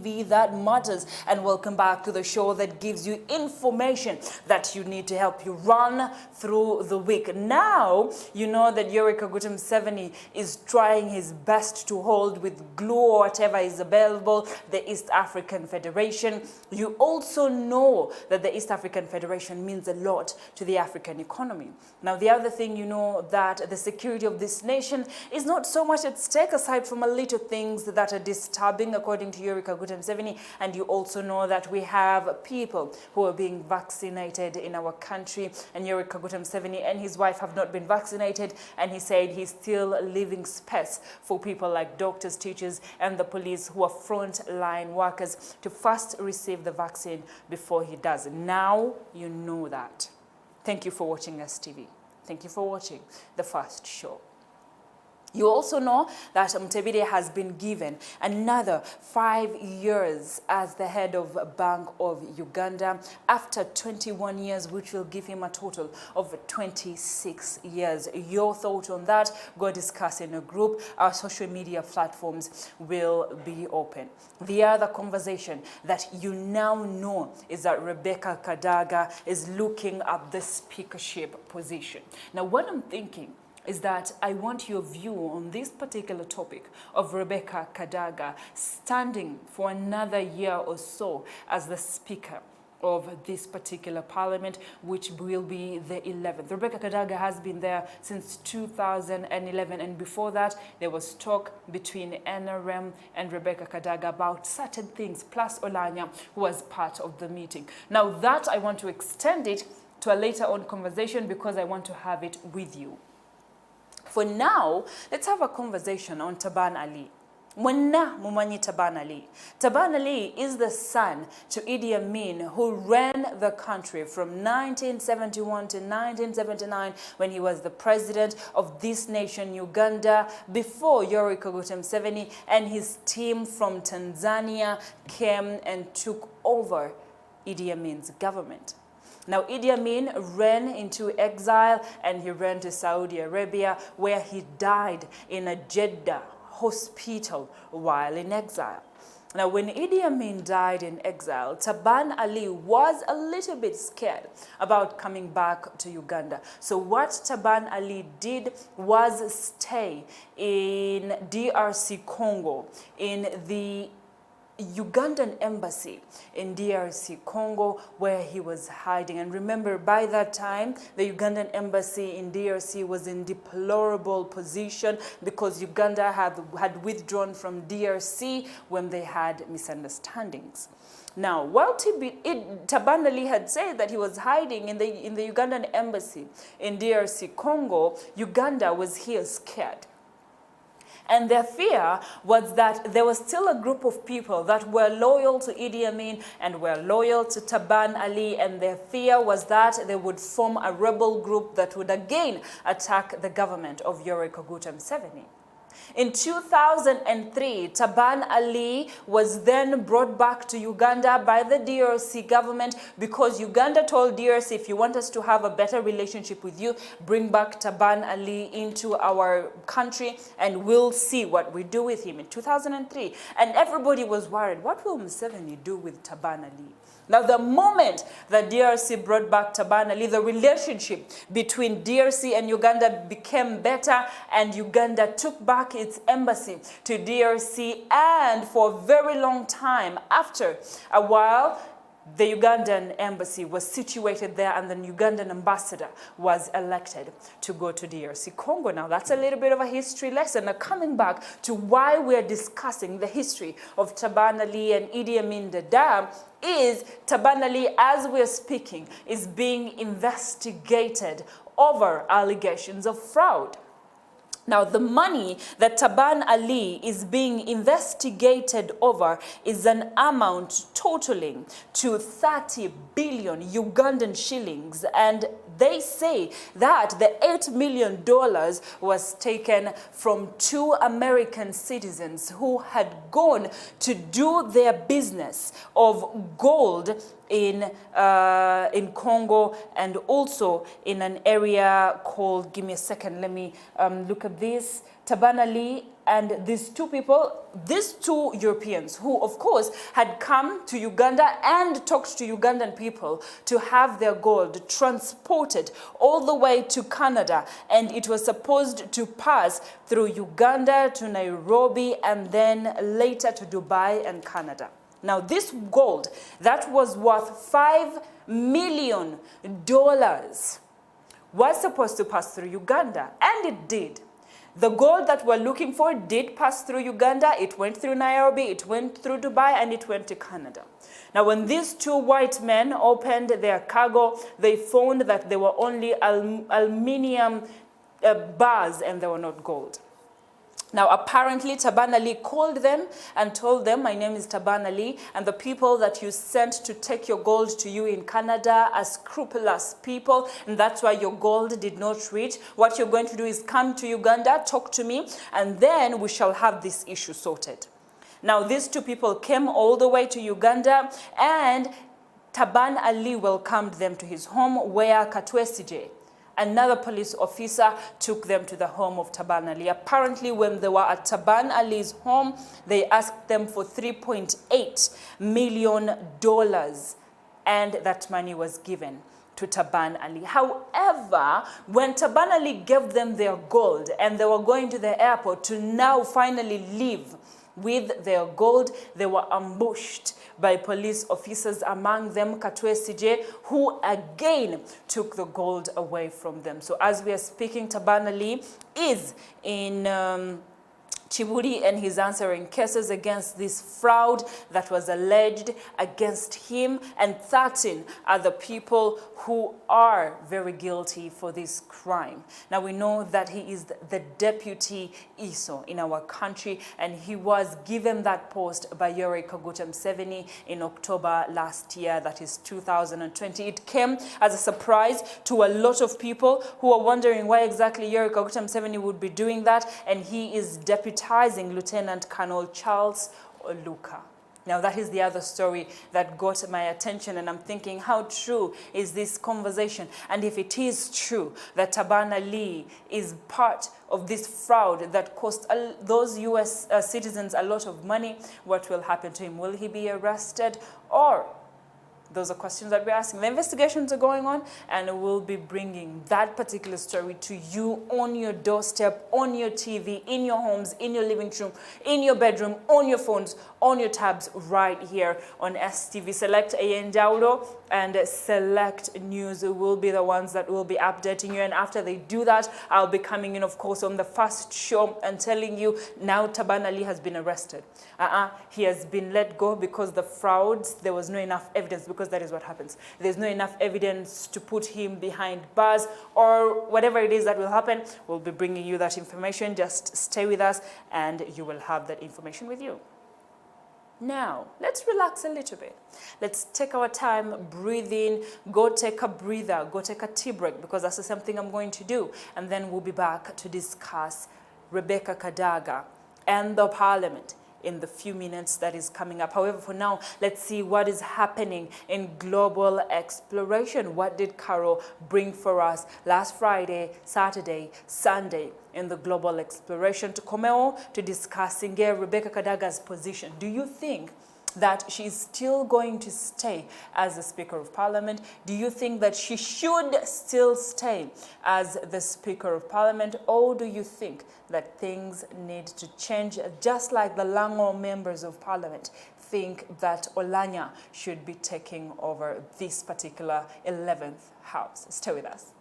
that matters, and welcome back to the show that gives you information that you need to help you run through the week. Now you know that Yoweri Kaguta Museveni is trying his best to hold with glue or whatever is available the East African Federation. You also know that the East African Federation means a lot to the African economy. Now the other thing, you know that the security of this nation is not so much at stake aside from a little things that are disturbing according to Yoweri Kaguta Museveni, and you also know that we have people who are being vaccinated in our country, and Yoweri Kaguta Museveni and his wife have not been vaccinated, and he said he's still leaving space for people like doctors, teachers, and the police who are front-line workers to first receive the vaccine before he does. Now you know that. Thank you for watching STV. Thank you for watching the first show. You also know that Mtebile has been given another 5 years as the head of Bank of Uganda after 21 years, which will give him a total of 26 years. Your thought on that, go discuss in a group. Our social media platforms will be open. The other conversation that you now know is that Rebecca Kadaga is looking at the speakership position. Now, what I'm thinking is that I want your view on this particular topic of Rebecca Kadaga standing for another year or so as the speaker of this particular parliament, which will be the 11th. Rebecca Kadaga has been there since 2011, and before that there was talk between NRM and Rebecca Kadaga about certain things, plus Olanya, who was part of the meeting. Now that I want to extend it to a later on conversation because I want to have it with you. For now, let's have a conversation on Taban Ali. Mwenna mumanyi Taban Ali. Taban Ali is the son to Idi Amin, who ran the country from 1971 to 1979 when he was the president of this nation, Uganda, before Yoweri Kaguta Museveni and his team from Tanzania came and took over Idi Amin's government. Now, Idi Amin ran into exile and he ran to Saudi Arabia, where he died in a Jeddah hospital while in exile. Now, when Idi Amin died in exile, Taban Ali was a little bit scared about coming back to Uganda. So what Taban Ali did was stay in DRC Congo, in the Ugandan embassy in DRC Congo, where he was hiding. And remember, by that time, the Ugandan embassy in DRC was in deplorable position because Uganda had withdrawn from DRC when they had misunderstandings. Now, while Taban Ali had said that he was hiding in the Ugandan embassy in DRC Congo, Uganda was here scared. And their fear was that there was still a group of people that were loyal to Idi Amin and were loyal to Taban Ali, and their fear was that they would form a rebel group that would again attack the government of Yoweri Kaguta Museveni. In 2003, Taban Ali was then brought back to Uganda by the DRC government because Uganda told DRC, if you want us to have a better relationship with you, bring back Taban Ali into our country and we'll see what we do with him in 2003. And everybody was worried, what will Museveni do with Taban Ali? Now, the moment that DRC brought back Taban Ali, the relationship between DRC and Uganda became better, and Uganda took back its embassy to DRC, and for a very long time after a while, the Ugandan embassy was situated there, and the Ugandan ambassador was elected to go to DRC Congo. Now, that's a little bit of a history lesson. Now, coming back to why we're discussing the history of Taban Ali and Idi Amin Dada, is Taban Ali, as we're speaking, is being investigated over allegations of fraud. Now, the money that Taban Ali is being investigated over is an amount totaling to 30 billion Ugandan shillings, and they say that the $8 million was taken from 2 American citizens who had gone to do their business of gold in Congo, and also in an area called, give me a second, let me look at this. Taban Ali And these two Europeans who, of course, had come to Uganda and talked to Ugandan people to have their gold transported all the way to Canada. And it was supposed to pass through Uganda to Nairobi and then later to Dubai and Canada. Now, this gold that was worth $5 million was supposed to pass through Uganda, and it did. The gold that we're looking for did pass through Uganda, it went through Nairobi, it went through Dubai, and it went to Canada. Now, when these two white men opened their cargo, they found that there were only aluminium bars and they were not gold. Now, apparently, Taban Ali called them and told them, my name is Taban Ali, and the people that you sent to take your gold to you in Canada are scrupulous people, and that's why your gold did not reach. What you're going to do is come to Uganda, talk to me, and then we shall have this issue sorted. Now, these two people came all the way to Uganda, and Taban Ali welcomed them to his home, where Katwesije, another police officer, took them to the home of Taban Ali. Apparently, when they were at Taban Ali's home, they asked them for $3.8 million, and that money was given to Taban Ali. However, when Taban Ali gave them their gold and they were going to the airport to now finally leave with their gold, they were ambushed by police officers, among them Katwesije, who again took the gold away from them. So as we are speaking, Taban Ali is in Chiburi, and he's answering cases against this fraud that was alleged against him and 13 other people who are very guilty for this crime. Now, we know that he is the deputy ISO in our country, and he was given that post by Yoweri Kaguta Museveni in October last year, that is 2020. It came as a surprise to a lot of people who are wondering why exactly Yoweri Kaguta Museveni would be doing that, and he is deputizing Lieutenant Colonel Charles Oluka. Now, that is the other story that got my attention, and I'm thinking, how true is this conversation? And if it is true that Taban Ali is part of this fraud that cost those US citizens a lot of money, what will happen to him? Will he be arrested? Or those are questions that we're asking. The investigations are going on, and we'll be bringing that particular story to you on your doorstep, on your TV, in your homes, in your living room, in your bedroom, on your phones, on your tabs, right here on STV. Select Ayendauro and Select News will be the ones that will be updating you. And after they do that, I'll be coming in, of course, on the first show and telling you now Taban Ali has been arrested. He has been let go because the frauds, there was no enough evidence, because that is what happens. There's no enough evidence to put him behind bars, or whatever it is that will happen. We'll be bringing you that information. Just stay with us and you will have that information with you. Now, let's relax a little bit. Let's take our time, breathe in, go take a breather, go take a tea break, because that's the same thing I'm going to do. And then we'll be back to discuss Rebecca Kadaga and the Parliament in the few minutes that is coming up. However, for now, let's see what is happening in global exploration. What did Carol bring for us last Friday, Saturday, Sunday in the global exploration? To Komeo, to discussing Rebecca Kadaga's position. Do you think that she's still going to stay as the Speaker of Parliament? Do you think that she should still stay as the Speaker of Parliament? Or do you think that things need to change, just like the Lango members of Parliament think that Olanya should be taking over this particular 11th house? Stay with us.